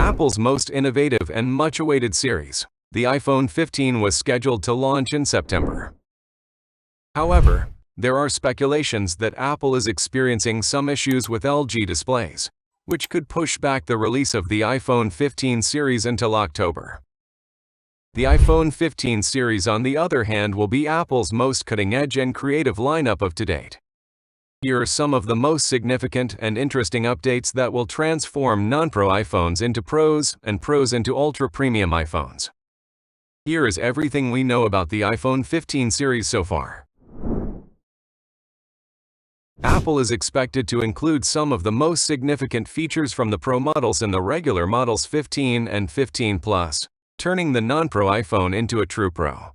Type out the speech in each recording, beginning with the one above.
Apple's most innovative and much-awaited series, the iPhone 15 was scheduled to launch in September. However, there are speculations that Apple is experiencing some issues with LG displays, which could push back the release of the iPhone 15 series until October. The iPhone 15 series, on the other hand, will be Apple's most cutting-edge and creative lineup of to date. Here are some of the most significant and interesting updates that will transform non-Pro iPhones into Pros and Pros into ultra-premium iPhones. Here is everything we know about the iPhone 15 series so far. Apple is expected to include some of the most significant features from the Pro models in the regular models 15 and 15 Plus, turning the non-Pro iPhone into a true Pro.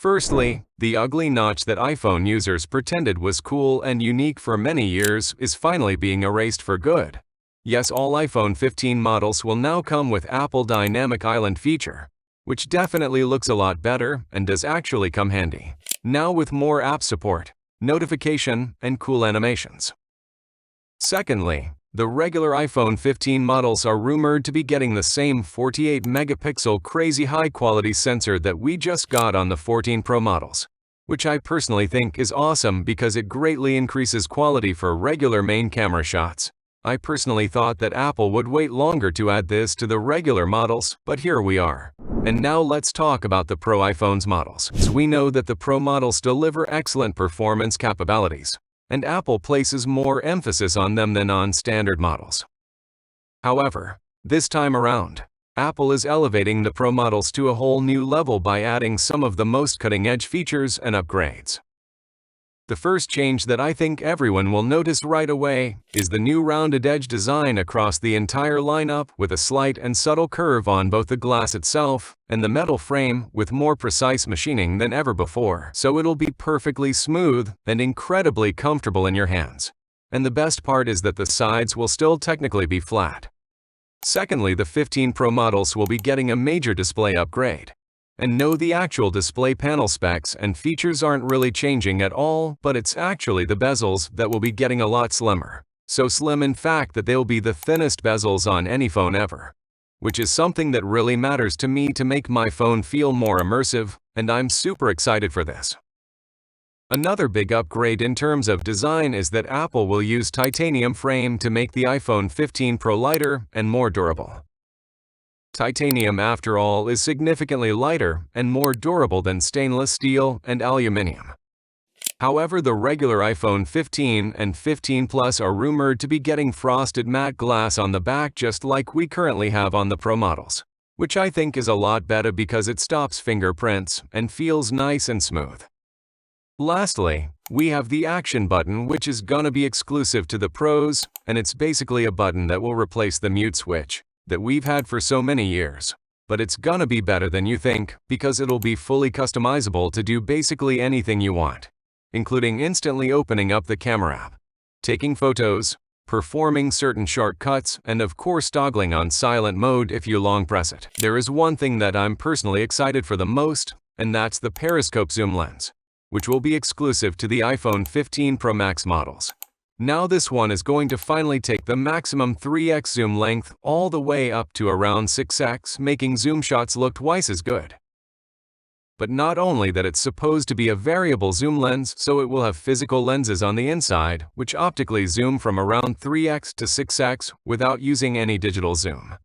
Firstly, the ugly notch that iPhone users pretended was cool and unique for many years is finally being erased for good. Yes, all iPhone 15 models will now come with Apple Dynamic Island feature, which definitely looks a lot better and does actually come handy, now with more app support, notification, and cool animations. Secondly, the regular iPhone 15 models are rumored to be getting the same 48-megapixel crazy high-quality sensor that we just got on the 14 Pro models, which I personally think is awesome because it greatly increases quality for regular main camera shots. I personally thought that Apple would wait longer to add this to the regular models, but here we are. And now let's talk about the Pro iPhones models. So we know that the Pro models deliver excellent performance capabilities, and Apple places more emphasis on them than on standard models. However, this time around, Apple is elevating the Pro models to a whole new level by adding some of the most cutting-edge features and upgrades. The first change that I think everyone will notice right away is the new rounded edge design across the entire lineup, with a slight and subtle curve on both the glass itself and the metal frame, with more precise machining than ever before. So it'll be perfectly smooth and incredibly comfortable in your hands. And the best part is that the sides will still technically be flat. Secondly, the 15 Pro models will be getting a major display upgrade. And no, the actual display panel specs and features aren't really changing at all, but it's actually the bezels that will be getting a lot slimmer. So slim, in fact, that they'll be the thinnest bezels on any phone ever. Which is something that really matters to me to make my phone feel more immersive, and I'm super excited for this. Another big upgrade in terms of design is that Apple will use titanium frame to make the iPhone 15 Pro lighter and more durable. Titanium, after all, is significantly lighter and more durable than stainless steel and aluminum. However, the regular iPhone 15 and 15 Plus are rumored to be getting frosted matte glass on the back, just like we currently have on the Pro models, which I think is a lot better because it stops fingerprints and feels nice and smooth. Lastly, we have the action button, which is gonna be exclusive to the Pros, and it's basically a button that will replace the mute switch that we've had for so many years. But it's gonna be better than you think, because it'll be fully customizable to do basically anything you want, including instantly opening up the camera app, taking photos, performing certain shortcuts, and of course toggling on silent mode if you long press it. There is one thing that I'm personally excited for the most, and that's the periscope zoom lens, which will be exclusive to the iPhone 15 Pro Max models. Now this one is going to finally take the maximum 3x zoom length all the way up to around 6x, making zoom shots look twice as good. But not only that, it's supposed to be a variable zoom lens, so it will have physical lenses on the inside, which optically zoom from around 3x to 6x without using any digital zoom.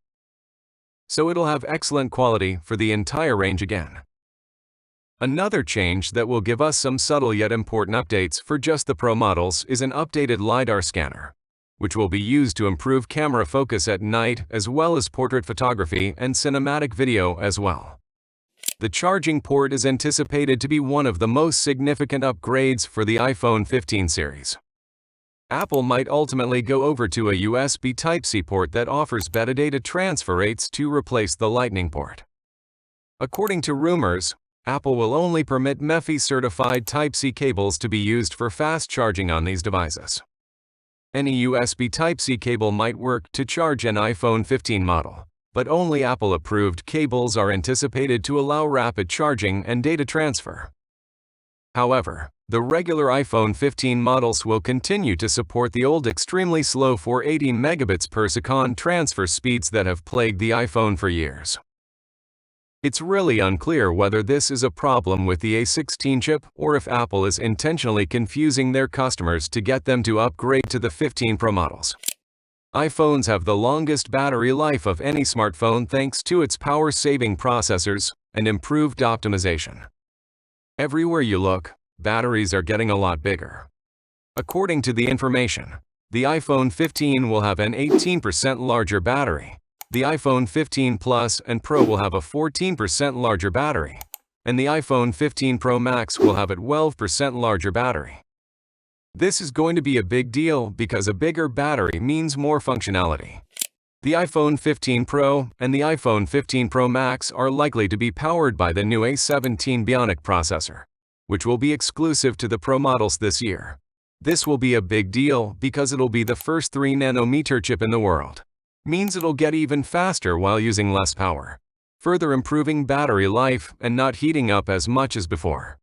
So it'll have excellent quality for the entire range again. Another change that will give us some subtle yet important updates for just the Pro models is an updated lidar scanner, which will be used to improve camera focus at night as well as portrait photography and cinematic video as well. The charging port is anticipated to be one of the most significant upgrades for the iPhone 15 series. Apple might ultimately go over to a USB Type-C port that offers better data transfer rates to replace the Lightning port. According to rumors, Apple will only permit MEFI-certified Type-C cables to be used for fast charging on these devices. Any USB Type-C cable might work to charge an iPhone 15 model, but only Apple-approved cables are anticipated to allow rapid charging and data transfer. However, the regular iPhone 15 models will continue to support the old extremely slow 480 megabits per second transfer speeds that have plagued the iPhone for years. It's really unclear whether this is a problem with the A16 chip or if Apple is intentionally confusing their customers to get them to upgrade to the 15 Pro models. iPhones have the longest battery life of any smartphone thanks to its power-saving processors and improved optimization. Everywhere you look, batteries are getting a lot bigger. According to the information, the iPhone 15 will have an 18% larger battery. The iPhone 15 Plus and Pro will have a 14% larger battery, and the iPhone 15 Pro Max will have a 12% larger battery. This is going to be a big deal because a bigger battery means more functionality. The iPhone 15 Pro and the iPhone 15 Pro Max are likely to be powered by the new A17 Bionic processor, which will be exclusive to the Pro models this year. This will be a big deal because it'll be the first 3nm chip in the world. Means it'll get even faster while using less power, further improving battery life and not heating up as much as before.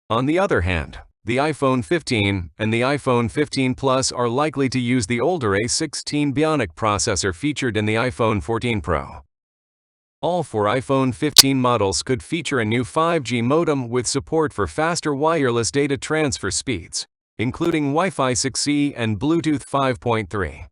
On the other hand, the iPhone 15 and the iPhone 15 Plus are likely to use the older A16 Bionic processor featured in the iPhone 14 Pro. All 4 iPhone 15 models could feature a new 5G modem with support for faster wireless data transfer speeds, including Wi-Fi 6E and Bluetooth 5.3.